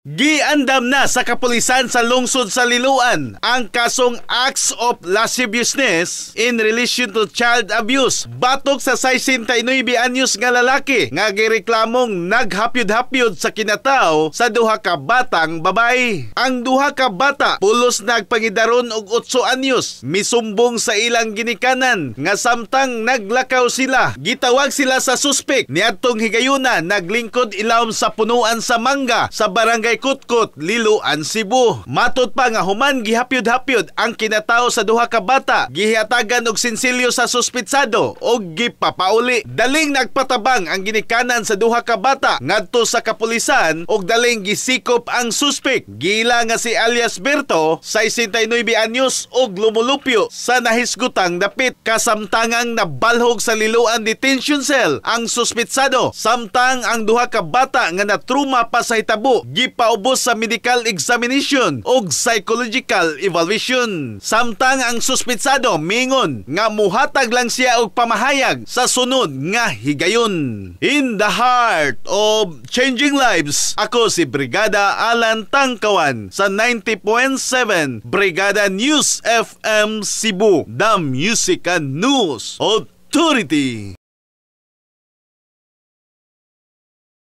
Giandam na sa kapulisan sa lungsod sa Liloan ang kasong acts of lasciviousness in relation to child abuse. Batok sa 69 anyos nga lalaki nga gireklamong naghapyod-hapyod sa kinatao sa duha ka batang babae. Ang duha ka bata pulos nagpangidaron og 8 anyos, misumbong sa ilang ginikanan nga samtang naglakaw sila. Gitawag sila sa suspek niadtong higayuna naglingkod ilawom sa punuan sa mangga sa barangay Kutkot, Liloan, Cebu. Matud pa nga human gihapyod-hapyod ang kinatao sa duha ka bata, gihatagan og sinsilyo sa suspitsado og gipapauli. Daling nagpatabang ang ginikanan sa duha ka bata ngadto sa kapulisan og daling gisikop ang suspek. Gila nga si alias Berto, 69 anyos og lumulupyo sa nahisgutang dapit. Kasamtangang nabalhog sa Liloan Detention Cell ang suspitsado, samtang ang duha ka bata nga natruma pa sa hitabo paubos sa medical examination o psychological evaluation. Samtang ang suspitsado mingon nga muhatag lang siya og pamahayag sa sunod nga higayon. In the heart of changing lives, ako si Brigada Alan Tangkawan sa 90.7 Brigada News FM Cebu, the Music and News Authority.